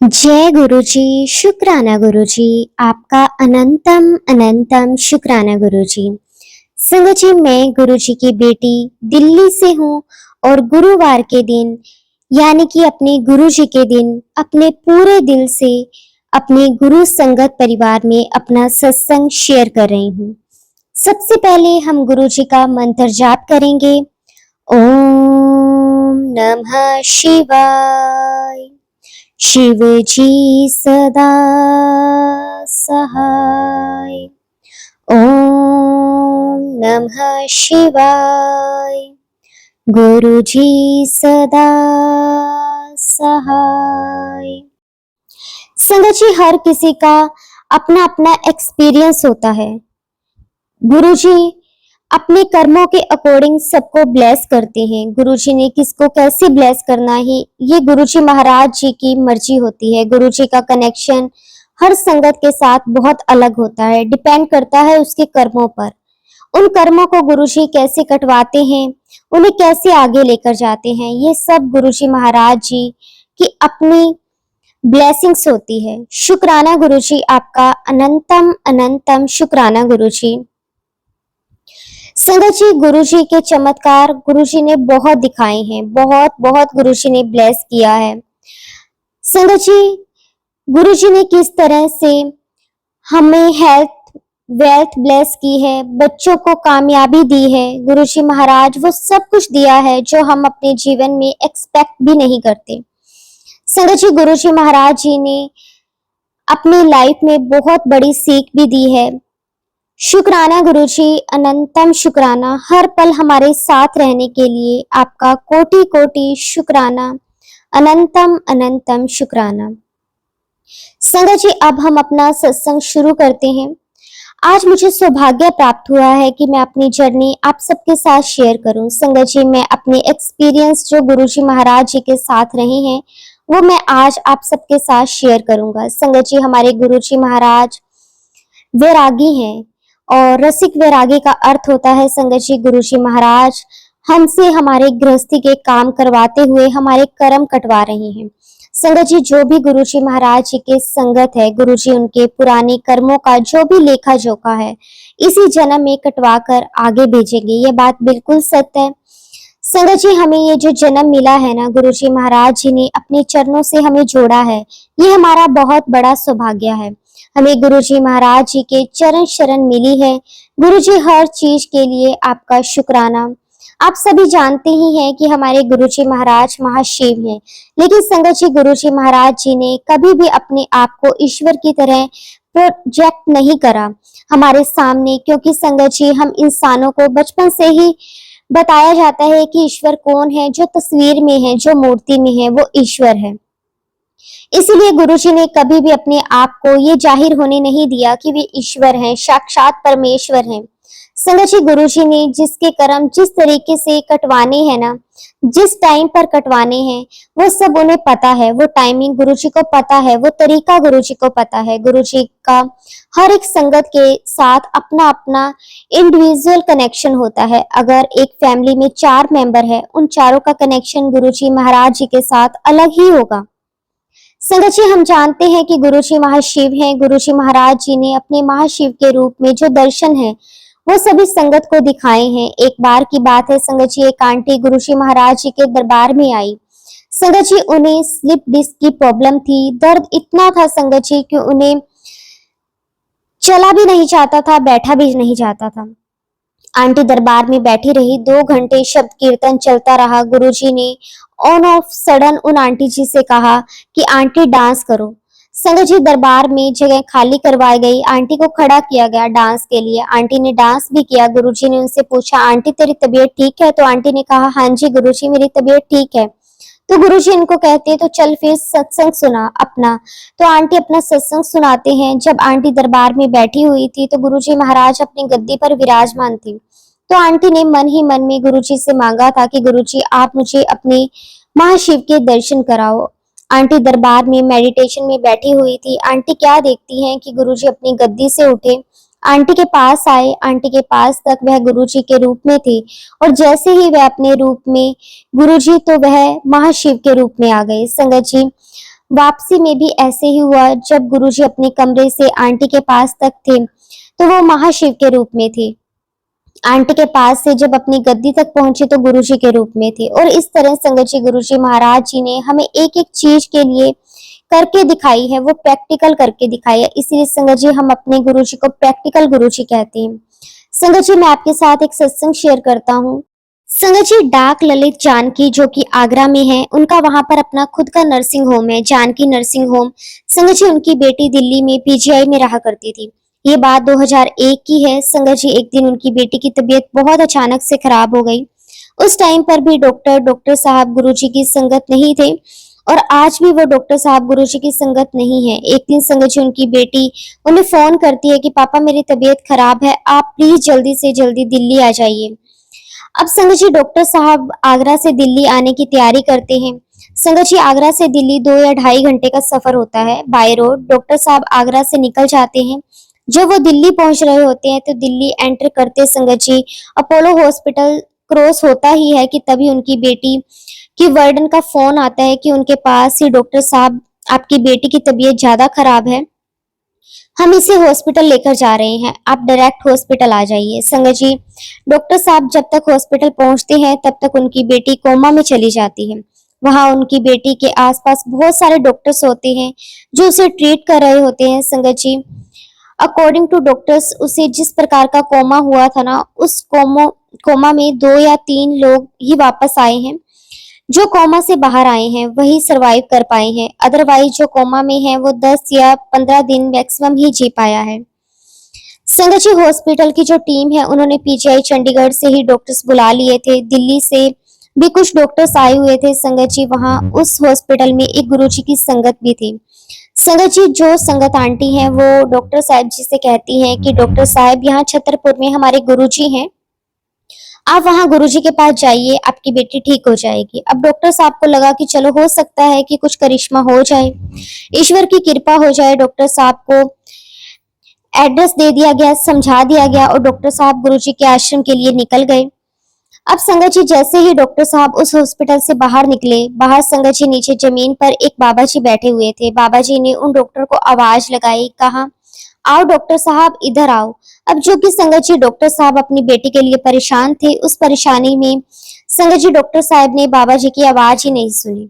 जय गुरु जी। शुक्राना गुरु जी। आपका अनंतम अनंतम शुक्राना गुरु जी। संगत जी, मैं गुरु जी की बेटी दिल्ली से हूँ और गुरुवार के दिन यानी कि अपने गुरु जी के दिन अपने पूरे दिल से अपने गुरु संगत परिवार में अपना सत्संग शेयर कर रही हूँ। सबसे पहले हम गुरु जी का मंत्र जाप करेंगे। ओम नमः शिवाय। शिव जी सदा सहाय। ओम नमः शिवाय। गुरु जी सदा सहाय। संगत जी, हर किसी का अपना अपना एक्सपीरियंस होता है। गुरु जी अपने कर्मों के अकॉर्डिंग सबको ब्लेस करते हैं। गुरु जी ने किसको कैसे ब्लेस करना है, ये गुरु जी महाराज जी की मर्जी होती है। गुरु जी का कनेक्शन हर संगत के साथ बहुत अलग होता है, डिपेंड करता है उसके कर्मों पर। उन कर्मों को गुरु जी कैसे कटवाते हैं, उन्हें कैसे आगे लेकर जाते हैं, ये सब गुरु जी महाराज जी की अपनी ब्लेसिंग्स होती है। शुक्राना गुरु जी, आपका अनंतम अनंतम शुक्राना गुरु जी। संगत जी, गुरु जी के चमत्कार गुरु जी ने बहुत दिखाए हैं, बहुत बहुत गुरु जी ने ब्लेस किया है। संगत जी, गुरु जी ने किस तरह से हमें हेल्थ वेल्थ ब्लेस की है, बच्चों को कामयाबी दी है। गुरु जी महाराज वो सब कुछ दिया है जो हम अपने जीवन में एक्सपेक्ट भी नहीं करते। संगत जी, गुरु जी महाराज जी ने अपनी लाइफ में बहुत बड़ी सीख भी दी है। शुक्राना गुरु जी, अनंतम शुक्राना, हर पल हमारे साथ रहने के लिए आपका कोटि कोटि शुक्राना, अनंतम अनंतम शुक्राना। संगत जी, अब हम अपना सत्संग शुरू करते हैं। आज मुझे सौभाग्य प्राप्त हुआ है कि मैं अपनी जर्नी आप सबके साथ शेयर करूं। संगत जी, मैं अपने एक्सपीरियंस जो गुरु जी महाराज जी के साथ रहे हैं वो मैं आज आप सबके साथ शेयर करूंगा। संगत जी, हमारे गुरु जी महाराज वैरागी हैं और रसिक वैरागी का अर्थ होता है संगत जी, गुरु जी महाराज हमसे हमारे गृहस्थी के काम करवाते हुए हमारे कर्म कटवा रहे हैं। संगत जी, जो भी गुरु जी महाराज जी के संगत है, गुरु जी उनके पुराने कर्मों का जो भी लेखा जोखा है इसी जन्म में कटवा कर आगे भेजेंगे। ये बात बिल्कुल सत्य है। संगत जी, हमें ये जो जन्म मिला है ना, गुरु जी महाराज जी ने अपने चरणों से हमें जोड़ा है, ये हमारा बहुत बड़ा सौभाग्य है। हमें गुरु जी महाराज जी के चरण शरण मिली है। गुरु जी, हर चीज के लिए आपका शुक्राना। आप सभी जानते ही हैं कि हमारे गुरु जी महाराज महाशिव हैं, लेकिन संगत जी, गुरु जी महाराज जी ने कभी भी अपने आप को ईश्वर की तरह प्रोजेक्ट नहीं करा हमारे सामने, क्योंकि संगत जी हम इंसानों को बचपन से ही बताया जाता है कि ईश्वर कौन है, जो तस्वीर में है, जो मूर्ति में है वो ईश्वर है। इसीलिए गुरुजी ने कभी भी अपने आप को ये जाहिर होने नहीं दिया कि वे ईश्वर हैं, साक्षात परमेश्वर हैं। संगत जी, गुरुजी ने जिसके कर्म जिस तरीके से कटवाने हैं ना, जिस टाइम पर कटवाने हैं वो सब उन्हें पता है। वो टाइमिंग गुरुजी को पता है, वो तरीका गुरुजी को पता है। गुरुजी का हर एक संगत के साथ अपना अपना इंडिविजुअल कनेक्शन होता है। अगर एक फैमिली में 4 मेंबर है, उन चारों का कनेक्शन गुरुजी महाराज जी के साथ अलग ही होगा। संगत जी, हम जानते हैं कि गुरु जी महाशिव हैं। गुरु जी महाराज जी ने अपने महाशिव के रूप में जो दर्शन है वो सभी संगत को दिखाए हैं। एक बार की बात है संगत जी, एक आंटी गुरु जी महाराज जी के दरबार में आई। संगत जी, उन्हें स्लिप डिस्क की प्रॉब्लम थी। दर्द इतना था संगत जी कि उन्हें चला भी नहीं जाता था, बैठा भी नहीं जाता था। आंटी दरबार में बैठी रही, 2 घंटे शब्द कीर्तन चलता रहा। गुरुजी ने ऑन ऑफ सडन उन आंटी जी से कहा कि आंटी डांस करो। संगत जी, दरबार में जगह खाली करवाई गई, आंटी को खड़ा किया गया डांस के लिए। आंटी ने डांस भी किया। गुरुजी ने उनसे पूछा, आंटी तेरी तबीयत ठीक है? तो आंटी ने कहा, हाँ जी गुरुजी, मेरी तबीयत ठीक है। तो गुरुजी इनको कहते तो चल फिर सत्संग सुना अपना। तो आंटी अपना सत्संग सुनाते हैं। जब आंटी दरबार में बैठी हुई थी तो गुरुजी महाराज अपनी गद्दी पर विराजमान थे। तो आंटी ने मन ही मन में गुरुजी से मांगा था कि गुरुजी आप मुझे अपने महाशिव के दर्शन कराओ। आंटी दरबार में मेडिटेशन में बैठी हुई थी। आंटी क्या देखती हैं कि गुरुजी अपनी गद्दी से उठे, आंटी के पास आए। आंटी के पास तक वह गुरुजी के रूप में थे और जैसे ही वह अपने रूप में गुरुजी तो वह महाशिव के रूप में आ गए। संगत जी, वापसी में भी ऐसे ही हुआ। जब गुरुजी अपने कमरे से आंटी के पास तक थे तो वो महाशिव के रूप में थे। आंटी के पास से जब अपनी गद्दी तक पहुंचे तो गुरुजी के रूप में थे। और इस तरह संगत जी गुरुजी महाराज जी ने हमें एक एक चीज के लिए करके दिखाई है, वो प्रैक्टिकल करके दिखाई है। इसीलिए संगत जी हम अपने गुरुजी को प्रैक्टिकल गुरुजी कहते हैं। संगत जी मैं आपके साथ एक सत्संग शेयर करता हूँ। संगत जी डाक ललित जानकी जो कि आगरा में है, उनका वहां पर अपना खुद का नर्सिंग होम है, जानकी नर्सिंग होम। संगत जी उनकी बेटी दिल्ली में पीजीआई में रहा करती थी। ये बात 2001 की है। संगत जी एक दिन उनकी बेटी की तबीयत बहुत अचानक से खराब हो गई। उस टाइम पर भी डॉक्टर साहब गुरुजी की संगत नहीं थे और आज भी वो डॉक्टर साहब गुरुजी की संगत नहीं है। एक दिन संगत जी उनकी बेटी उन्हें फोन करती है कि पापा मेरी तबीयत खराब है, आप प्लीज जल्दी से जल्दी दिल्ली आ जाइए। अब संगत जी डॉक्टर साहब आगरा से दिल्ली आने की तैयारी करते हैं। संगत जी आगरा से दिल्ली 2 या 2.5 घंटे का सफर होता है बाय रोड। डॉक्टर साहब आगरा से निकल जाते हैं। जब वो दिल्ली पहुंच रहे होते हैं तो दिल्ली एंटर करते संगत जी अपोलो हॉस्पिटल क्रॉस होता ही है कि तभी उनकी बेटी की वार्डन का फोन आता है कि उनके पास ही डॉक्टर साहब आपकी बेटी की तबीयत ज्यादा खराब है, हम इसे हॉस्पिटल लेकर जा रहे हैं, आप डायरेक्ट हॉस्पिटल आ जाइए। संगत जी डॉक्टर साहब जब तक हॉस्पिटल पहुंचते हैं तब तक उनकी बेटी कोमा में चली जाती है। वहां उनकी बेटी के आसपास बहुत सारे डॉक्टर्स होते हैं जो उसे ट्रीट कर रहे होते हैं। संगत जी अकॉर्डिंग टू डॉक्टर्स उसे जिस प्रकार का कोमा हुआ था ना, उस कोमा में 2 या 3 लोग ही वापस आए हैं। जो कोमा से बाहर आए हैं वही सरवाइव कर पाए हैं, अदरवाइज जो कोमा में है वो 10 या 15 दिन मैक्सिमम ही जी पाया है। संगत जी हॉस्पिटल की जो टीम है उन्होंने पीजीआई चंडीगढ़ से ही डॉक्टर्स बुला लिए थे, दिल्ली से भी कुछ डॉक्टर्स आए हुए थे। संगत जी वहां उस हॉस्पिटल में एक गुरुजी की संगत भी थी। संगत जी जो संगत आंटी हैं वो डॉक्टर साहब जी से कहती हैं कि डॉक्टर साहब यहाँ छतरपुर में हमारे गुरुजी हैं, आप वहां गुरुजी के पास जाइए, आपकी बेटी ठीक हो जाएगी। अब डॉक्टर साहब को लगा कि चलो हो सकता है कि कुछ करिश्मा हो जाए, ईश्वर की कृपा हो जाए। डॉक्टर साहब को एड्रेस दे दिया गया, समझा दिया गया और डॉक्टर साहब गुरुजी के आश्रम के लिए निकल गए। अब संगत जी जैसे ही डॉक्टर साहब उस हॉस्पिटल से बाहर निकले, बाहर संगत जी नीचे जमीन पर एक बाबा जी बैठे हुए थे। बाबा जी ने उन डॉक्टर को आवाज लगाई, कहा आओ डॉक्टर साहब इधर आओ। अब जो कि संगत जी डॉक्टर साहब अपनी बेटी के लिए परेशान थे, उस परेशानी में संगत जी डॉक्टर साहब ने बाबा जी की आवाज ही नहीं सुनी।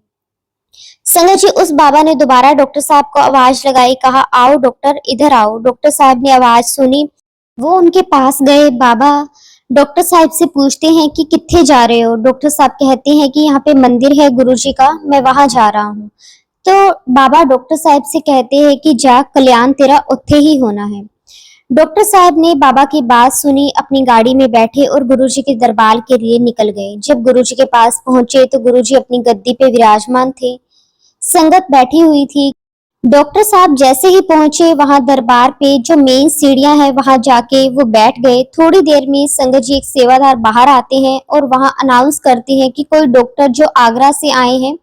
संगत जी उस बाबा ने दोबारा डॉक्टर साहब को आवाज लगाई, कहा आओ डॉक्टर इधर आओ। डॉक्टर साहब ने आवाज सुनी, वो उनके पास गए। बाबा डॉक्टर साहब से पूछते हैं कि कित्थे जा रहे हो। डॉक्टर साहब कहते हैं कि यहाँ पे मंदिर है गुरुजी का, मैं वहां जा रहा हूँ। तो बाबा डॉक्टर साहब से कहते हैं कि जा, कल्याण तेरा उत्थे ही होना है। डॉक्टर साहब ने बाबा की बात सुनी, अपनी गाड़ी में बैठे और गुरुजी के दरबार के लिए निकल गए। जब गुरुजी के पास पहुंचे तो गुरुजी अपनी गद्दी पे विराजमान थे, संगत बैठी हुई थी। डॉक्टर साहब जैसे ही पहुंचे वहां दरबार पे जो मेन सीढ़ियां है वहां जाके वो बैठ गए। थोड़ी देर में संगत जी एक सेवादार बाहर आते हैं और वहां अनाउंस करते हैं कि कोई डॉक्टर जो आगरा से आए हैं,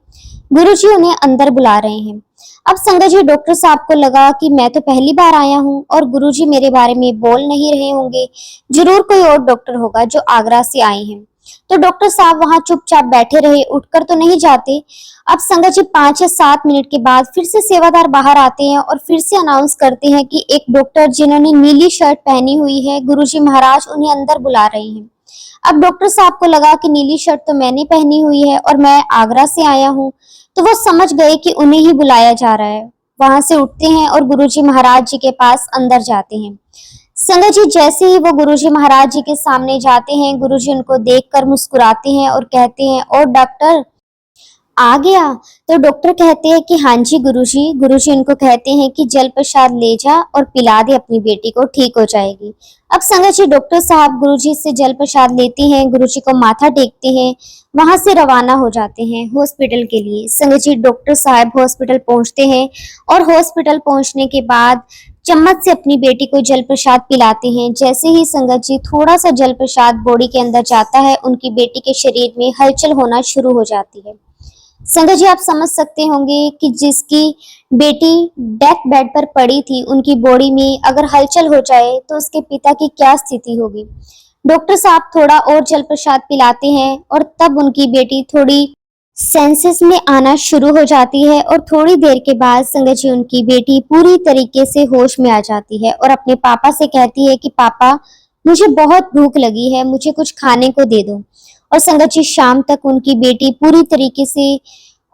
गुरुजी उन्हें अंदर बुला रहे हैं। अब संगत जी डॉक्टर साहब को लगा कि मैं तो पहली बार आया हूँ और गुरुजी मेरे बारे में बोल नहीं रहे होंगे, जरूर कोई और डॉक्टर होगा जो आगरा से आए हैं। तो डॉक्टर साहब वहां चुपचाप बैठे रहे, उठकर तो नहीं जाते। अब संगत जी 5 या 7 मिनट के बाद फिर से सेवादार बाहर आते हैं और फिर से अनाउंस करते हैं कि एक डॉक्टर जिन्होंने नीली शर्ट पहनी हुई है, गुरुजी महाराज उन्हें अंदर बुला रहे हैं। अब डॉक्टर साहब को लगा कि नीली शर्ट तो मैंने पहनी हुई है और मैं आगरा से आया हूँ, तो वो समझ गए कि उन्हें ही बुलाया जा रहा है। वहां से उठते हैं और गुरुजी महाराज जी के पास अंदर जाते हैं। संगत जी जैसे ही वो गुरुजी महाराज जी के सामने जाते हैं, गुरुजी उनको देखकर मुस्कुराते हैं और कहते हैं और डॉक्टर आ गया। तो डॉक्टर कहते हैं कि हाँ जी गुरुजी। गुरुजी उनको कहते हैं कि जल प्रसाद ले जा और पिला दे अपनी बेटी को, ठीक हो जाएगी। अब संगत जी डॉक्टर साहब गुरुजी से जल प्रसाद लेते हैं, गुरुजी को माथा टेकते हैं, वहां से रवाना हो जाते हैं हॉस्पिटल के लिए। संगत जी डॉक्टर साहब हॉस्पिटल पहुंचते हैं और हॉस्पिटल पहुंचने के बाद चम्मच से अपनी बेटी को जल प्रसाद पिलाते हैं। जैसे ही संगत जी थोड़ा सा जल प्रसाद बॉडी के अंदर जाता है, उनकी बेटी के शरीर में हलचल होना शुरू हो जाती है। संगत जी आप समझ सकते होंगे कि जिसकी बेटी डेथ बेड पर पड़ी थी, उनकी बॉडी में अगर हलचल हो जाए तो उसके पिता की क्या स्थिति होगी। डॉक्टर साहब थोड़ा और जल प्रसाद पिलाते हैं और तब उनकी बेटी थोड़ी सेंसेस में आना शुरू हो जाती है और थोड़ी देर के बाद संगत जी उनकी बेटी पूरी तरीके से होश में आ जाती है और अपने पापा से कहती है कि पापा मुझे बहुत भूख लगी है, मुझे कुछ खाने को दे दो। और संगत जी शाम तक उनकी बेटी पूरी तरीके से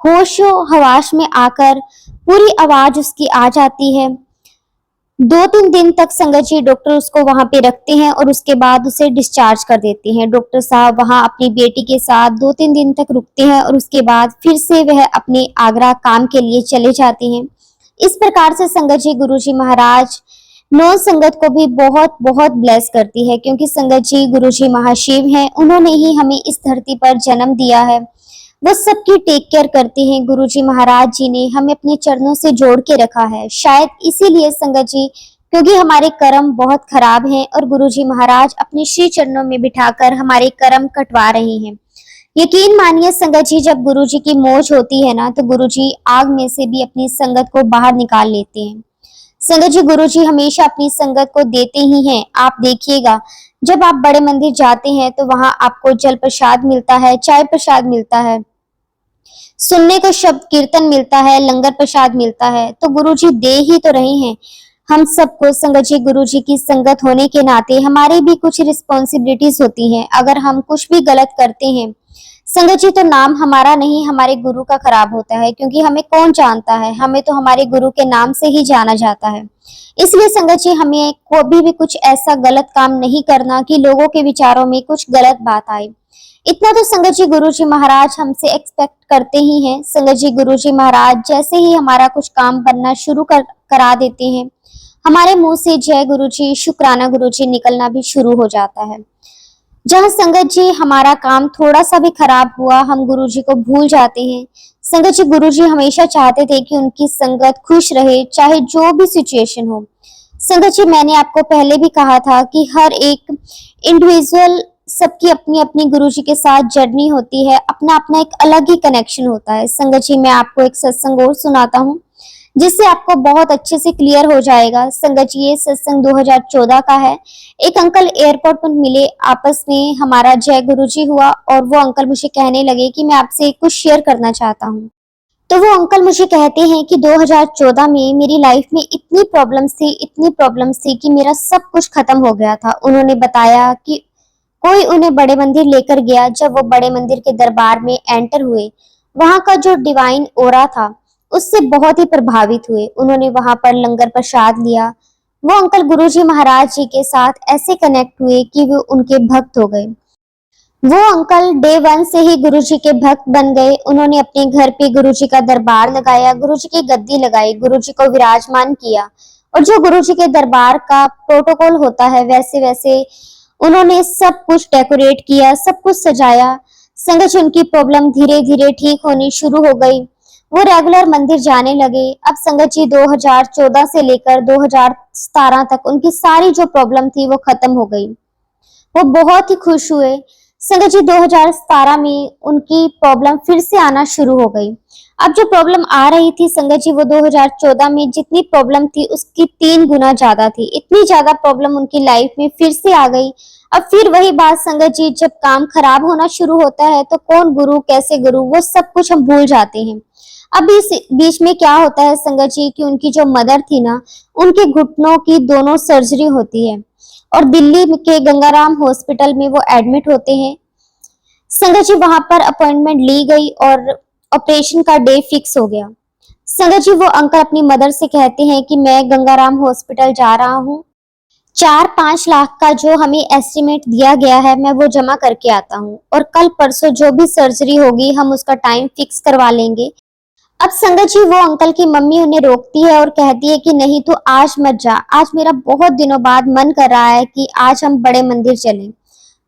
होशो हवास में आकर पूरी आवाज उसकी आ जाती है। 2-3 दिन तक संगत जी डॉक्टर उसको वहां पे रखते हैं और उसके बाद उसे डिस्चार्ज कर देते हैं। डॉक्टर साहब वहां अपनी बेटी के साथ 2-3 दिन तक रुकते हैं और उसके बाद फिर से वह अपने आगरा काम के लिए चले जाते हैं। इस प्रकार से संगत जी गुरुजी महाराज नौ संगत को भी बहुत बहुत ब्लेस करती है, क्योंकि संगत जी गुरुजी महाशिव हैं, उन्होंने ही हमें इस धरती पर जन्म दिया है। वो सबकी टेक केयर करते हैं। गुरुजी महाराज जी ने हमें अपने चरणों से जोड़ के रखा है, शायद इसीलिए संगत जी, क्योंकि हमारे कर्म बहुत खराब हैं और गुरुजी महाराज अपने श्री चरणों में बिठाकर हमारे कर्म कटवा रहे हैं। यकीन मानिए संगत जी, जब गुरुजी की मौज होती है ना, तो गुरुजी आग में से भी अपनी संगत को बाहर निकाल लेते हैं। संगत जी गुरुजी हमेशा अपनी संगत को देते ही हैं। आप देखिएगा, जब आप बड़े मंदिर जाते हैं तो वहां आपको जल प्रसाद मिलता है, चाय प्रसाद मिलता है, सुनने को शब्द कीर्तन मिलता है, लंगर प्रसाद मिलता है। तो गुरुजी दे ही तो रहे हैं हम सबको। संगत जी गुरुजी की संगत होने के नाते हमारी भी कुछ रिस्पॉन्सिबिलिटीज होती हैं। अगर हम कुछ भी गलत करते हैं संगत जी, तो नाम हमारा नहीं हमारे गुरु का खराब होता है, क्योंकि हमें कौन जानता है, हमें तो हमारे गुरु के नाम से ही जाना जाता है। इसलिए संगत जी हमें कभी भी कुछ ऐसा गलत काम नहीं करना कि लोगों के विचारों में कुछ गलत बात आए। इतना तो संगत जी गुरुजी महाराज हमसे एक्सपेक्ट करते ही हैं। संगत जी गुरुजी महाराज जैसे ही हमारा कुछ काम बनना शुरू करा देते हैं, हमारे मुंह से जय गुरुजी, शुक्राना गुरुजी निकलना भी शुरू हो जाता है। जहाँ संगत जी हमारा काम थोड़ा सा भी खराब हुआ, हम गुरुजी को भूल जाते हैं। संगत जी गुरुजी हमेशा चाहते थे कि उनकी संगत खुश रहे, चाहे जो भी सिचुएशन हो। संगत जी मैंने आपको पहले भी कहा था कि हर एक इंडिविजुअल, सबकी अपनी अपनी गुरुजी के साथ जर्नी होती है, अपना अपना एक अलग ही कनेक्शन होता है। संगत जी मैं आपको एक सत्संग और सुनाता हूँ, जिससे आपको बहुत अच्छे से क्लियर हो जाएगा। संगत जी ये सत्संग 2014 का है। एक अंकल एयरपोर्ट पर मिले, आपस में हमारा जय गुरुजी हुआ और वो अंकल मुझे कहने लगे कि मैं आपसे कुछ शेयर करना चाहता हूँ। तो वो अंकल मुझे कहते हैं कि 2014 में मेरी लाइफ में इतनी प्रॉब्लम्स थी कि मेरा सब कुछ खत्म हो गया था। उन्होंने बताया कि कोई उन्हें बड़े मंदिर लेकर गया। जब वो बड़े मंदिर के दरबार में एंटर हुए, वहां का जो डिवाइन ओरा था उससे बहुत ही प्रभावित हुए। उन्होंने वहां पर लंगर प्रसाद लिया। वो अंकल गुरुजी महाराज जी के साथ ऐसे कनेक्ट हुए कि वो उनके भक्त हो गए। वो अंकल डे 1 से ही गुरुजी के भक्त बन गए। उन्होंने अपने घर पे गुरुजी का दरबार लगाया, गुरुजी की गद्दी लगाई, गुरुजी को विराजमान किया और जो गुरुजी के दरबार का प्रोटोकॉल होता है वैसे वैसे उन्होंने सब कुछ डेकोरेट किया, सब कुछ सजाया। संगत जी उनकी प्रॉब्लम धीरे धीरे ठीक होनी शुरू हो गई। वो रेगुलर मंदिर जाने लगे। अब संगत जी 2014 से लेकर 2017 तक उनकी सारी जो प्रॉब्लम थी वो खत्म हो गई। वो बहुत ही खुश हुए। संगत जी 2017 में उनकी प्रॉब्लम फिर से आना शुरू हो गई। अब जो प्रॉब्लम आ रही थी संगत जी, वो 2014 में जितनी प्रॉब्लम थी उसकी 3 गुना ज्यादा थी। इतनी ज्यादा प्रॉब्लम उनकी लाइफ में फिर से आ गई। अब फिर वही बात संगत जी, जब काम खराब होना शुरू होता है तो कौन गुरु कैसे गुरु वो सब कुछ हम भूल जाते हैं। अब इस बीच में क्या होता है संगत जी कि उनकी जो मदर थी ना, उनके घुटनों की दोनों सर्जरी होती है और दिल्ली के गंगाराम हॉस्पिटल में वो एडमिट होते हैं। संगत जी वहां पर अपॉइंटमेंट ली गई और ऑपरेशन का डे फिक्स हो गया। संगत जी वो अंकल अपनी मदर से कहते हैं कि मैं गंगाराम हॉस्पिटल जा रहा हूँ, 4-5 लाख का जो हमें एस्टिमेट दिया गया है मैं वो जमा करके आता हूँ और कल परसों जो भी सर्जरी होगी हम उसका टाइम फिक्स करवा लेंगे। अब संगत जी वो अंकल की मम्मी उन्हें रोकती है और कहती है कि नहीं तो आज मत जा, आज मेरा बहुत दिनों बाद मन कर रहा है कि आज हम बड़े मंदिर चलें।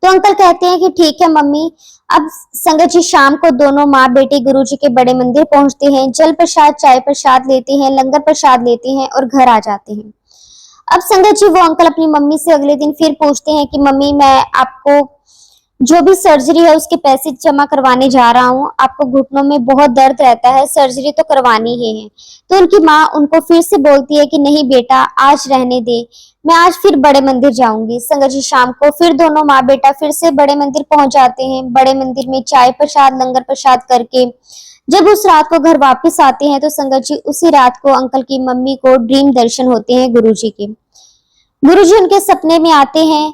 तो अंकल कहते हैं कि ठीक है मम्मी। अब संगत जी शाम को दोनों माँ बेटे गुरुजी के बड़े मंदिर पहुंचते हैं, जल प्रसाद चाय प्रसाद लेते हैं, लंगर प्रसाद लेते हैं और घर आ जाते हैं। अब संगत जी वो अंकल अपनी मम्मी से अगले दिन फिर पूछते हैं कि मम्मी मैं आपको जो भी सर्जरी है उसके पैसे जमा करवाने जा रहा हूँ, आपको घुटनों में बहुत दर्द रहता है, सर्जरी तो करवानी ही है। तो उनकी माँ उनको फिर से बोलती है कि नहीं बेटा आज रहने दे, मैं आज फिर बड़े मंदिर जाऊंगी। संगत जी शाम को फिर दोनों माँ बेटा फिर से बड़े मंदिर पहुंच जाते हैं। बड़े मंदिर में चाय प्रसाद लंगर प्रसाद करके जब उस रात को घर वापस आते हैं तो संगत जी उसी रात को अंकल की मम्मी को ड्रीम दर्शन होते हैं गुरुजी के। गुरुजी उनके सपने में आते हैं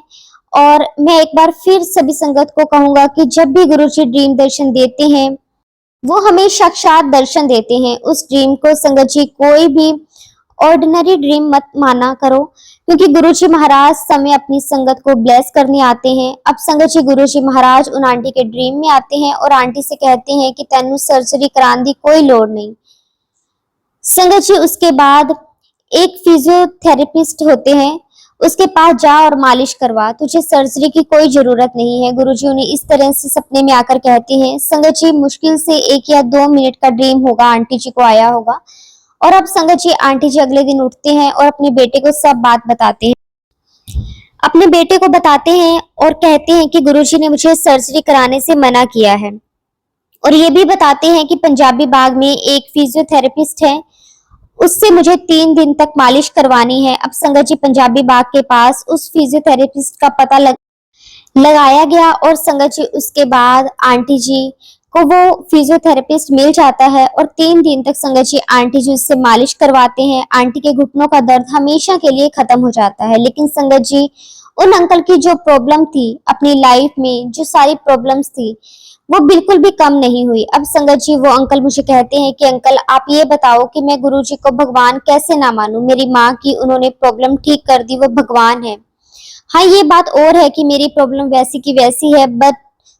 और मैं एक बार फिर सभी संगत को कहूंगा कि जब भी गुरुजी ड्रीम दर्शन देते हैं वो हमें साक्षात दर्शन देते हैं। उस ड्रीम को संगत जी कोई भी ऑर्डिनरी ड्रीम मत माना करो, क्योंकि गुरुजी महाराज समय अपनी संगत को ब्लेस करने आते हैं। अब संगत जी गुरुजी महाराज उन आंटी के ड्रीम में आते हैं और आंटी से कहते हैं कि तेनू सर्जरी कराने दी कोई लोड़ नहीं। संगत जी उसके बाद एक फिजियोथेरेपिस्ट होते हैं, उसके पास जा और मालिश करवा, तुझे सर्जरी की कोई जरूरत नहीं है। गुरुजी उन्हें इस तरह से सपने में आकर कहते हैं। संगत जी मुश्किल से 1 या 2 मिनट का ड्रीम होगा, आंटी जी को आया होगा। और अब संगत जी आंटी जी अगले दिन उठते हैं और अपने बेटे को सब बात बताते हैं। अपने बेटे को बताते हैं और कहते हैं कि गुरुजी ने मुझे सर्जरी कराने से मना किया है। और ये भी बताते हैं कि पंजाबी बाग में एक फिजियोथेरेपिस्ट है, उससे मुझे 3 दिन तक मालिश करवानी है। अब संगत जी पंजाबी बाग के पास उस फिजियोथेरेपिस्ट का पता लगाया गया और संगत जी उसके बाद आंटी जी को वो फिजियोथेरेपिस्ट मिल जाता है और 3 दिन तक संगत जी आंटी जी उससे मालिश करवाते हैं। आंटी के घुटनों का दर्द हमेशा के लिए खत्म हो जाता है। लेकिन संगत जी उन अंकल की जो प्रॉब्लम थी अपनी लाइफ में, जो सारी प्रॉब्लम्स थी वो बिल्कुल भी कम नहीं हुई। अब संगत जी वो अंकल मुझे कहते हैं कि अंकल आप ये बताओ कि मैं गुरुजी को भगवान कैसे ना मानूं। मेरी माँ की उन्होंने प्रॉब्लम ठीक कर दी, वो भगवान है। हाँ ये बात और है कि मेरी प्रॉब्लम वैसी की वैसी है, बट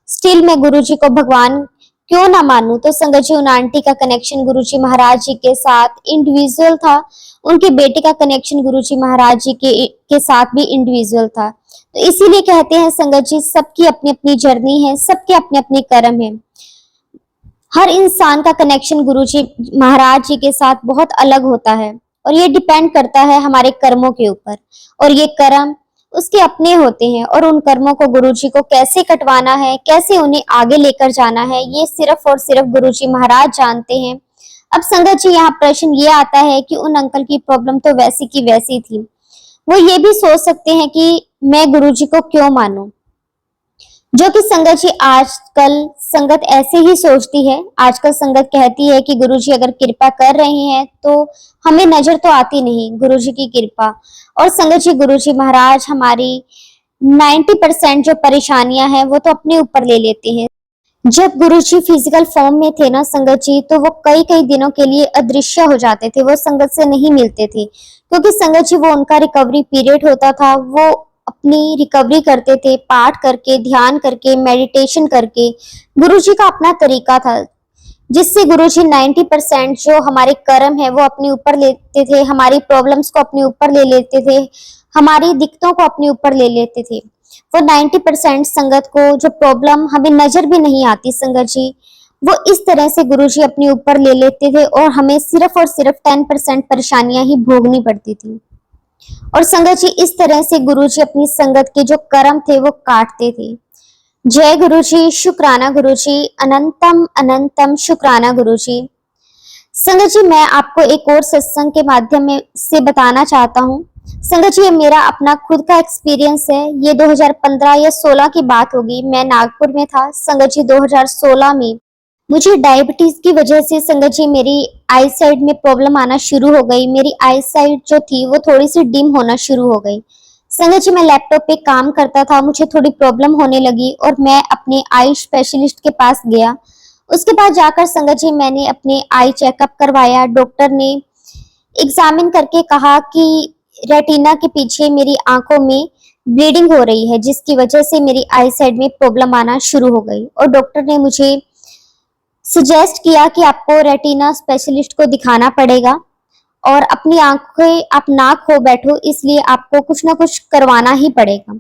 स्टिल मैं गुरुजी को भगवान क्यों ना मानूं। तो संगत जी उन आंटी का कनेक्शन गुरुजी महाराज जी के साथ इंडिविजुअल था, उनके बेटे का कनेक्शन गुरुजी महाराज जी के साथ भी इंडिविजुअल था। तो इसीलिए कहते हैं संगत जी सबकी अपनी अपनी जर्नी है, सबके अपने अपने कर्म है। हर इंसान का कनेक्शन गुरुजी महाराज जी के साथ बहुत अलग होता है और ये डिपेंड करता है हमारे कर्मों के ऊपर। और ये कर्म उसके अपने होते हैं और उन कर्मों को गुरुजी को कैसे कटवाना है, कैसे उन्हें आगे लेकर जाना है, ये सिर्फ और सिर्फ गुरुजी महाराज जानते हैं। अब संगत जी यहाँ प्रश्न ये आता है कि उन अंकल की प्रॉब्लम तो वैसी की वैसी थी, वो ये भी सोच सकते हैं कि मैं गुरुजी को क्यों मानूं, जो कि संगत जी आजकल संगत ऐसे ही सोचती है। आजकल संगत कहती है कि गुरुजी अगर कृपा कर रहे हैं तो हमें नजर तो आती नहीं गुरुजी की कृपा। और संगत जी गुरुजी महाराज हमारी 90% जो परेशानियां हैं वो तो अपने ऊपर ले लेते हैं। जब गुरुजी फिजिकल फॉर्म में थे ना संगत जी, तो वो कई कई दिनों के लिए अदृश्य हो जाते थे, वो संगत से नहीं मिलते थे, क्योंकि संगत जी वो उनका रिकवरी पीरियड होता था। वो अपनी रिकवरी करते थे पाठ करके, ध्यान करके, मेडिटेशन करके। गुरुजी का अपना तरीका था जिससे गुरुजी 90% जो हमारे कर्म है वो अपने ऊपर लेते थे, हमारी प्रॉब्लम्स को अपने ऊपर ले लेते थे, हमारी दिक्कतों को अपने ऊपर ले लेते थे। वो 90% संगत को जो प्रॉब्लम हमें नजर भी नहीं आती संगत जी, वो इस तरह से गुरुजी अपने ऊपर ले लेते थे और हमें सिर्फ और सिर्फ 10% परेशानियां ही भोगनी पड़ती थी। और संगत जी इस तरह से गुरुजी अपनी संगत के जो कर्म थे वो काटते थे। जय गुरुजी, शुक्राना गुरुजी, अनंतम अनंतम शुक्राना गुरुजी। संगत जी मैं आपको एक और सत्संग के माध्यम में से बताना चाहता हूँ। संगत जी ये मेरा अपना खुद का एक्सपीरियंस है। ये 2015 या 16 की बात होगी, मैं नागपुर में था। संगत जी 2016 में मुझे डायबिटीज की वजह से संगत जी मेरी आई साइड में प्रॉब्लम आना शुरू हो गई। मेरी आई साइड जो थी वो थोड़ी सी डिम होना शुरू हो गई। संगत जी मैं लैपटॉप पे काम करता था, मुझे थोड़ी प्रॉब्लम होने लगी और मैं अपने आई स्पेशलिस्ट के पास गया। उसके बाद जाकर संगत जी मैंने अपने आई चेकअप करवाया। डॉक्टर ने एग्जामिन करके कहा कि रेटिना के पीछे मेरी आंखों में ब्लीडिंग हो रही है, जिसकी वजह से मेरी आई साइड में प्रॉब्लम आना शुरू हो गई। और डॉक्टर ने मुझे सजेस्ट किया कि आपको रेटिना स्पेशलिस्ट को दिखाना पड़ेगा और अपनी आंखें आप ना खो बैठो, इसलिए आपको कुछ ना कुछ करवाना ही पड़ेगा।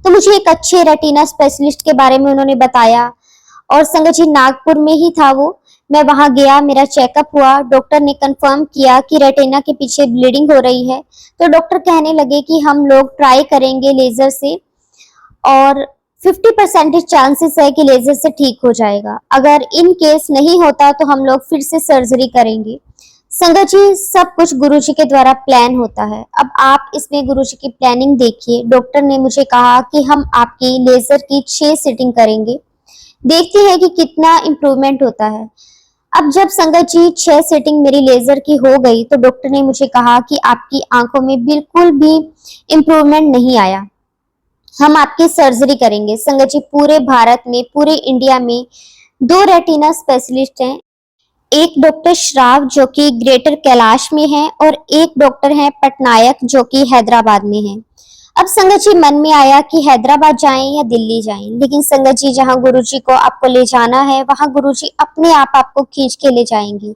तो मुझे एक अच्छे रेटिना स्पेशलिस्ट के बारे में उन्होंने बताया और संगत जी नागपुर में ही था वो। मैं वहां गया, मेरा चेकअप हुआ, डॉक्टर ने कंफर्म किया कि रेटिना के पीछे ब्लीडिंग हो रही है। तो डॉक्टर कहने लगे कि हम लोग ट्राई करेंगे लेजर से और 50% चांसेस है कि लेजर से ठीक हो जाएगा। अगर इन केस नहीं होता तो हम लोग फिर से सर्जरी करेंगे। संगत जी, सब कुछ गुरुजी के द्वारा प्लान होता है। अब आप इसमें गुरुजी की प्लानिंग देखिए। डॉक्टर ने मुझे कहा कि हम आपकी लेजर की 6 सीटिंग करेंगे, देखते हैं कि कितना इम्प्रूवमेंट होता है। अब जब संगत जी 6 सीटिंग मेरी लेजर की हो गई तो डॉक्टर ने मुझे कहा कि आपकी आंखों में बिल्कुल भी इम्प्रूवमेंट नहीं आया, हम आपकी सर्जरी करेंगे। संगत जी, पूरे भारत में, पूरे इंडिया में 2 रेटिना स्पेशलिस्ट हैं। एक डॉक्टर श्राव जो कि ग्रेटर कैलाश में है और एक डॉक्टर है पटनायक जो कि हैदराबाद में है। अब संगत जी मन में आया कि हैदराबाद जाएं या दिल्ली जाएं, लेकिन संगत जी जहां गुरुजी को आपको ले जाना है वहां गुरुजी अपने आप आपको खींच के ले जाएंगे।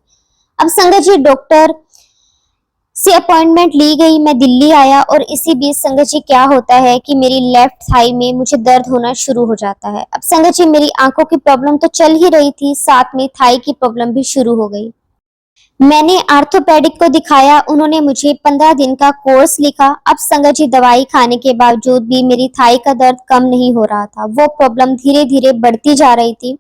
अब संगत जी डॉक्टर से अपॉइंटमेंट ली गई, मैं दिल्ली आया और इसी बीच संगत जी क्या होता है कि मेरी लेफ्ट थाई में मुझे दर्द होना शुरू हो जाता है। अब संगत जी मेरी आंखों की प्रॉब्लम तो चल ही रही थी, साथ में थाई की प्रॉब्लम भी शुरू हो गई। मैंने आर्थोपेडिक को दिखाया, उन्होंने मुझे 15 दिन का कोर्स लिखा। अब संगत जी दवाई खाने के बावजूद भी मेरी थाई का दर्द कम नहीं हो रहा था, वो प्रॉब्लम धीरे धीरे बढ़ती जा रही थी।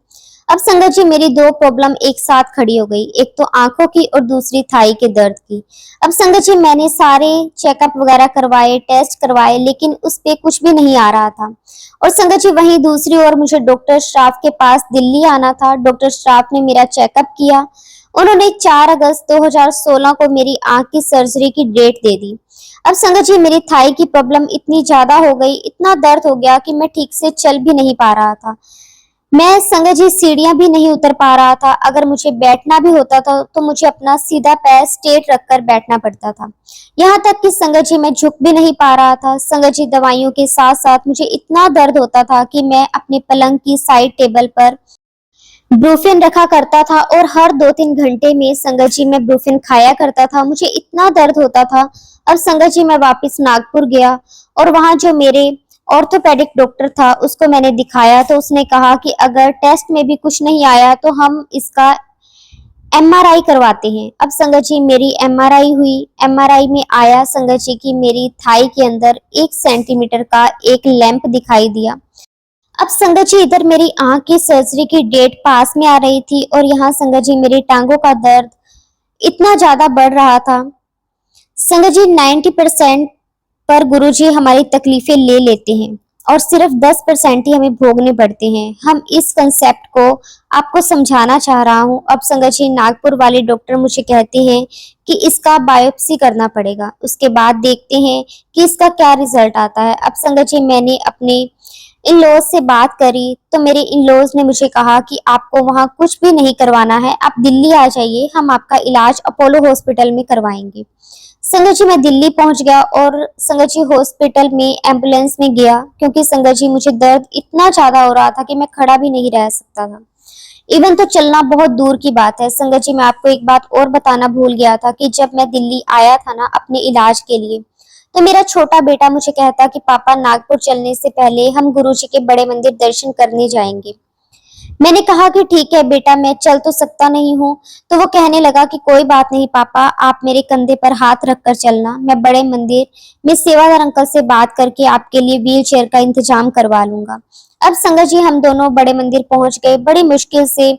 अब संगत जी मेरी 2 प्रॉब्लम एक साथ खड़ी हो गई, एक तो आंखों की और दूसरी थाई के दर्द की। अब संगत जी मैंने सारे चेकअप वगैरह करवाए, टेस्ट करवाए, लेकिन उस पे कुछ भी नहीं आ रहा था। और संगत जी वहीं दूसरी ओर मुझे डॉक्टर श्राफ के पास दिल्ली आना था। डॉक्टर श्राफ ने मेरा चेकअप किया, उन्होंने 4 अगस्त 2016 को मेरी आंख की सर्जरी की डेट दे दी। अब संगत जी मेरी थाई की प्रॉब्लम इतनी ज्यादा हो गई, इतना दर्द हो गया कि मैं ठीक से चल भी नहीं पा रहा था। मैं संगत जी सीढ़ियां भी नहीं उतर पा रहा था। अगर मुझे बैठना भी होता था तो मुझे अपना सीधा पैर स्ट्रेट रखकर बैठना पड़ता था। यहाँ तक कि संगत जी मैं झुक भी नहीं पा रहा था। संगत जी दवाइयों के साथ साथ मुझे इतना दर्द होता था कि मैं अपने पलंग की साइड टेबल पर ब्रूफिन रखा करता था और हर 2-3 घंटे में संगत जी मैं ब्रूफिन खाया करता था। मुझे इतना दर्द होता था। अब संगत जी मैं वापस नागपुर गया और वहां जो मेरे ऑर्थोपेडिक डॉक्टर था उसको मैंने दिखाया, तो उसने कहा कि अगर टेस्ट में भी कुछ नहीं आया तो हम इसका एमआरआई करवाते हैं। अब संगत जी मेरी एमआरआई हुई। एमआरआई में आया संगत जी की मेरी थाई के अंदर 1 सेंटीमीटर का एक लैंप दिखाई दिया। अब संगत जी इधर मेरी आंख की सर्जरी की डेट पास में आ रही थी और यहाँ संगत जी मेरी टांगों का दर्द इतना ज्यादा बढ़ रहा था। संगत जी 90% पर गुरुजी हमारी तकलीफें ले लेते हैं और सिर्फ 10% ही हमें भोगने पड़ते हैं। हम इस कंसेप्ट को आपको समझाना चाह रहा हूँ। अब संगत जी नागपुर वाले डॉक्टर मुझे कहते हैं कि इसका बायोप्सी करना पड़ेगा, उसके बाद देखते हैं कि इसका क्या रिजल्ट आता है। अब संगत जी मैंने अपने इन लॉज से बात करी तो मेरे इन लॉज ने मुझे कहा कि आपको वहां कुछ भी नहीं करवाना है, आप दिल्ली आ जाइए, हम आपका इलाज अपोलो हॉस्पिटल में करवाएंगे। संगत जी मैं दिल्ली पहुंच गया और संगत जी हॉस्पिटल में एम्बुलेंस में गया, क्योंकि संगत जी मुझे दर्द इतना ज्यादा हो रहा था कि मैं खड़ा भी नहीं रह सकता था। इवन तो चलना बहुत दूर की बात है। संगत जी मैं आपको एक बात और बताना भूल गया था कि जब मैं दिल्ली आया था ना अपने इलाज के लिए, तो मेरा छोटा बेटा मुझे कहता कि पापा नागपुर चलने से पहले हम गुरुजी के बड़े मंदिर दर्शन करने जाएंगे। मैंने कहा कि ठीक है बेटा, मैं चल तो सकता नहीं हूँ। तो वो कहने लगा कि कोई बात नहीं पापा, आप मेरे कंधे पर हाथ रखकर चलना, मैं बड़े मंदिर में सेवादार अंकल से बात करके आपके लिए व्हील चेयर का इंतजाम करवा लूंगा। अब संगत जी हम दोनों बड़े मंदिर पहुंच गए। बड़ी मुश्किल से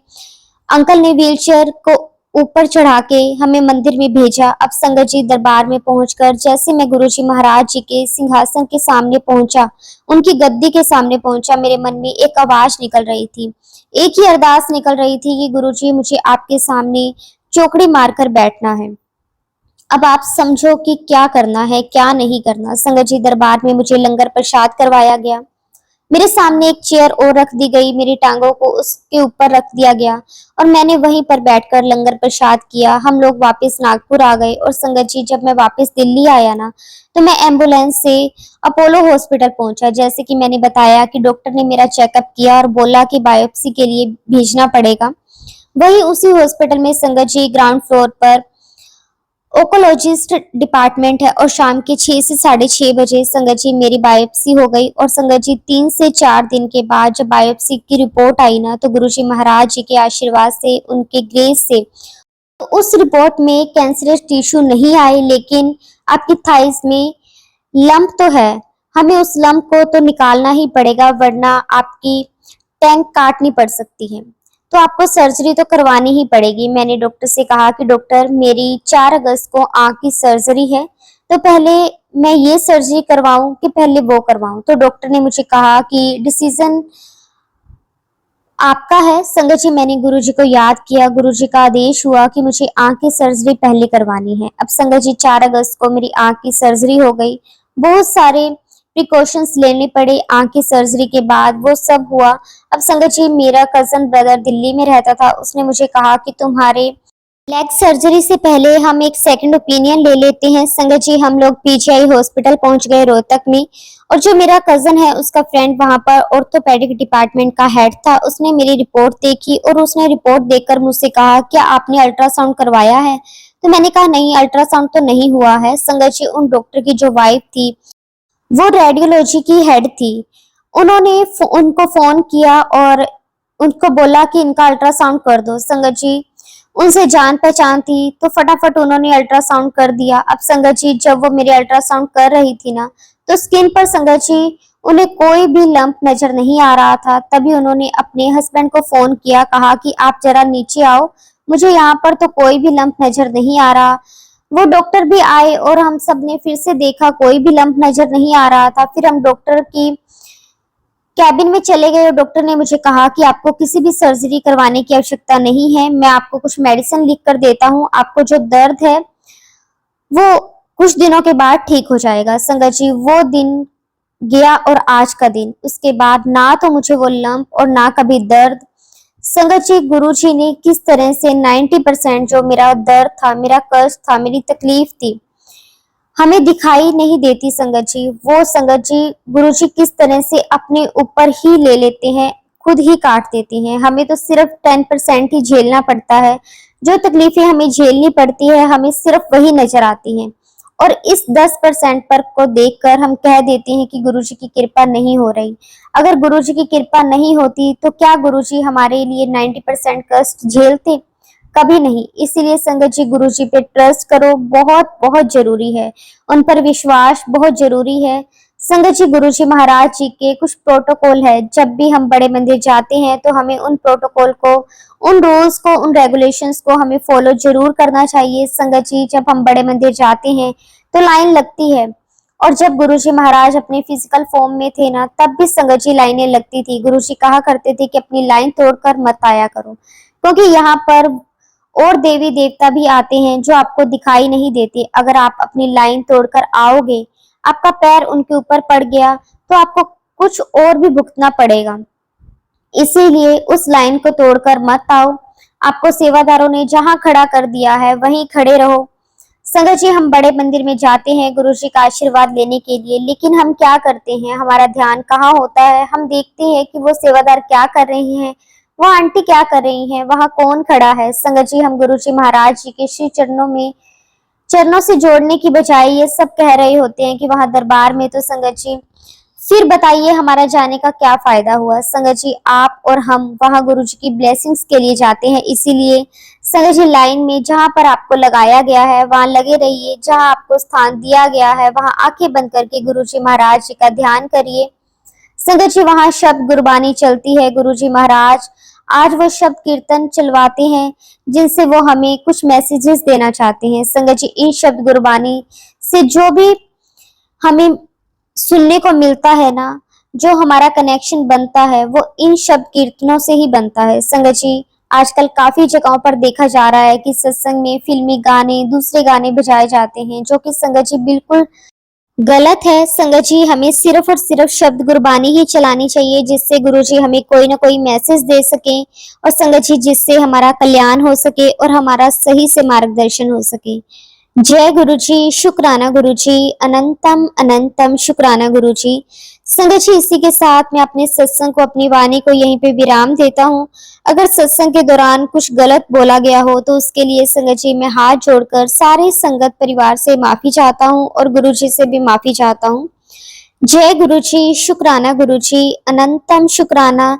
अंकल ने व्हील चेयर को ऊपर चढ़ा के हमें मंदिर में भेजा। अब संगत जी दरबार में पहुंचकर जैसे मैं गुरुजी महाराज जी के सिंहासन के सामने पहुंचा, उनकी गद्दी के सामने पहुंचा, मेरे मन में एक आवाज निकल रही थी, एक ही अरदास निकल रही थी कि गुरुजी मुझे आपके सामने चौकड़ी मारकर बैठना है। अब आप समझो कि क्या करना है क्या नहीं करना। संगत जी दरबार में मुझे लंगर प्रसाद करवाया गया, मेरे सामने एक चेयर और रख दी गई, मेरी टांगों को उसके ऊपर रख दिया गया और मैंने वहीं पर बैठकर लंगर प्रसाद किया। हम लोग वापस नागपुर आ गए और संगत जी जब मैं वापस दिल्ली आया ना तो मैं एम्बुलेंस से अपोलो हॉस्पिटल पहुंचा। जैसे कि मैंने बताया कि डॉक्टर ने मेरा चेकअप किया और बोला कि बायोप्सी के लिए भेजना पड़ेगा। वही उसी हॉस्पिटल में संगत जी ग्राउंड फ्लोर पर ओकोलॉजिस्ट डिपार्टमेंट है और शाम के 6 से 6:30 बजे संगत जी मेरी बायोप्सी हो गई। और संगत जी 3 से 4 दिन के बाद जब बायोप्सी की रिपोर्ट आई ना तो गुरुजी महाराज जी के आशीर्वाद से, उनके ग्रेस से, तो उस रिपोर्ट में कैंसरस टिश्यू नहीं आए, लेकिन आपकी थाइस में लंप तो है, हमें उस लंप को तो निकालना ही पड़ेगा, वरना आपकी टैंक काटनी पड़ सकती है। तो आपको सर्जरी तो करवानी ही पड़ेगी। मैंने डॉक्टर से कहा कि डॉक्टर, मेरी 4 अगस्त को आंख की सर्जरी है, तो पहले मैं ये सर्जरी करवाऊं कि पहले वो करवाऊं? तो डॉक्टर ने मुझे कहा कि डिसीजन आपका है। संगत जी, मैंने गुरुजी को याद किया, गुरुजी का आदेश हुआ कि मुझे आंख की सर्जरी पहले करवानी है। अब संगत जी, 4 अगस्त को मेरी आंख की सर्जरी हो गई। बहुत सारे प्रिकॉशंस लेने पड़े आंख की सर्जरी के बाद, वो सब हुआ। अब संगत जी, मेरा कजन ब्रदर दिल्ली में रहता था, उसने मुझे कहा कि तुम्हारे लेग सर्जरी से पहले हम एक सेकंड ओपिनियन ले लेते हैं। संगत जी, हम लोग पीजीआई हॉस्पिटल पहुंच गए रोहतक में, और जो मेरा कजन है उसका फ्रेंड वहां पर ऑर्थोपेडिक डिपार्टमेंट का हेड था, उसने मेरी रिपोर्ट देखी और उसने रिपोर्ट देखकर मुझसे कहा, क्या आपने अल्ट्रासाउंड करवाया है? तो मैंने कहा नहीं, अल्ट्रासाउंड तो नहीं हुआ है। संगत जी, उन डॉक्टर की जो वाइफ थी वो रेडियोलॉजी की हेड थी। उन्होंने उनको फोन किया और उनको बोला कि इनका अल्ट्रासाउंड कर दो। संगत जी, उनसे जान पहचान थी तो फटाफट उन्होंने अल्ट्रासाउंड कर दिया। अब संगत जी, जब वो मेरे अल्ट्रासाउंड कर रही थी ना, तो स्किन पर संगत जी उन्हें कोई भी लंप नजर नहीं आ रहा था। तभी उन्होंने अपने हस्बैंड को फोन किया, कहा कि आप जरा नीचे आओ, मुझे यहाँ पर तो कोई भी लंप नजर नहीं आ रहा। वो डॉक्टर भी आए और हम सब ने फिर से देखा, कोई भी लंप नजर नहीं आ रहा था। फिर हम डॉक्टर की कैबिन में चले गए और डॉक्टर ने मुझे कहा कि आपको किसी भी सर्जरी करवाने की आवश्यकता नहीं है, मैं आपको कुछ मेडिसिन लिख कर देता हूँ, आपको जो दर्द है वो कुछ दिनों के बाद ठीक हो जाएगा। संगत जी, वो दिन गया और आज का दिन, उसके बाद ना तो मुझे वो लंप और ना कभी दर्द। संगत जी, गुरु जी ने किस तरह से 90% जो मेरा दर्द था, मेरा कष्ट था, मेरी तकलीफ थी, हमें दिखाई नहीं देती। संगत जी, वो संगत जी गुरु जी किस तरह से अपने ऊपर ही ले लेते हैं, खुद ही काट देते हैं। हमें तो सिर्फ 10% ही झेलना पड़ता है। जो तकलीफें हमें झेलनी पड़ती है, हमें सिर्फ वही नजर आती हैं, और इस 10% पर को देखकर हम कह देते हैं कि गुरु जी की कृपा नहीं हो रही। अगर गुरु जी की कृपा नहीं होती तो क्या गुरु जी हमारे लिए 90% कष्ट झेलते? कभी नहीं। इसीलिए संगत जी, गुरु जी पे ट्रस्ट करो, बहुत बहुत जरूरी है। उन पर विश्वास बहुत जरूरी है। संगत जी, गुरु जी महाराज जी के कुछ प्रोटोकॉल है। जब भी हम बड़े मंदिर जाते हैं तो हमें उन प्रोटोकॉल को, उन रूल्स को, उन रेगुलेशंस को हमें फॉलो जरूर करना चाहिए। संगत जी, जब हम बड़े मंदिर जाते हैं तो लाइन लगती है, और जब गुरु जी महाराज अपने फिजिकल फॉर्म में थे ना, तब भी संगत जी लाइनें लगती थी। गुरु जी कहा करते थे कि अपनी लाइन तोड़कर मत आया करो, क्योंकि यहाँ पर और देवी देवता भी आते हैं जो आपको दिखाई नहीं देते। अगर आप अपनी लाइन तोड़कर आओगे, आपका पैर उनके ऊपर पड़ गया, तो आपको कुछ और भी भुगतना पड़ेगा। इसीलिए उस लाइन को तोड़कर मत आओ। आपको सेवादारों ने जहां खड़ा कर दिया है वहीं खड़े रहो। संगत जी, हम बड़े मंदिर में जाते हैं गुरु जी का आशीर्वाद लेने के लिए, लेकिन हम क्या करते हैं, हमारा ध्यान कहाँ होता है? हम देखते हैं कि वो सेवादार क्या कर रहे हैं, वो आंटी क्या कर रही हैं, वहां कौन खड़ा है। संगत जी, हम गुरु जी महाराज जी के श्री चरणों में, चरणों से जोड़ने की बजाय ये सब कह रहे होते हैं कि वहां दरबार में। तो संगत जी, फिर बताइए हमारा जाने का क्या फायदा हुआ? संगत जी, आप और हम वहां गुरु जी की ब्लेसिंग्स के लिए जाते हैं। इसीलिए संगत जी, लाइन में जहां पर आपको लगाया गया है वहां लगे रहिए। जहां आपको स्थान दिया गया है वहां आंखें बंद करके गुरु जी महाराज जी का ध्यान करिए। संगत जी, वहां शब्द गुरबानी चलती है। गुरु जी महाराज आज वो शब्द कीर्तन चलवाते हैं जिनसे वो हमें कुछ मैसेजेस देना चाहते हैं। संगत जी, इन शब्द गुरबानी से जो भी हमें सुनने को मिलता है ना, जो हमारा कनेक्शन बनता है, वो इन शब्द कीर्तनों से ही बनता है। संगत जी, आजकल काफी जगहों पर देखा जा रहा है कि सत्संग में फिल्मी गाने, दूसरे गाने बजाए जाते हैं, जो कि संगत जी बिल्कुल गलत है। संगत जी, हमें सिर्फ और सिर्फ शब्द गुरबानी ही चलानी चाहिए, जिससे गुरु जी हमें कोई ना कोई मैसेज दे सके, और संगत जी जिससे हमारा कल्याण हो सके और हमारा सही से मार्गदर्शन हो सके। जय गुरु जी, शुक्राना गुरु जी, अनंतम अनंतम शुक्राना गुरु जी। संगत जी, इसी के साथ मैं अपने सत्संग को, अपनी वाणी को यहीं पे विराम देता हूँ। अगर सत्संग के दौरान कुछ गलत बोला गया हो तो उसके लिए संगत जी मैं हाथ जोड़कर सारे संगत परिवार से माफी चाहता हूँ और गुरु जी से भी माफी चाहता हूँ। जय गुरु जी, शुक्राना गुरु जी, अनंतम शुक्राना।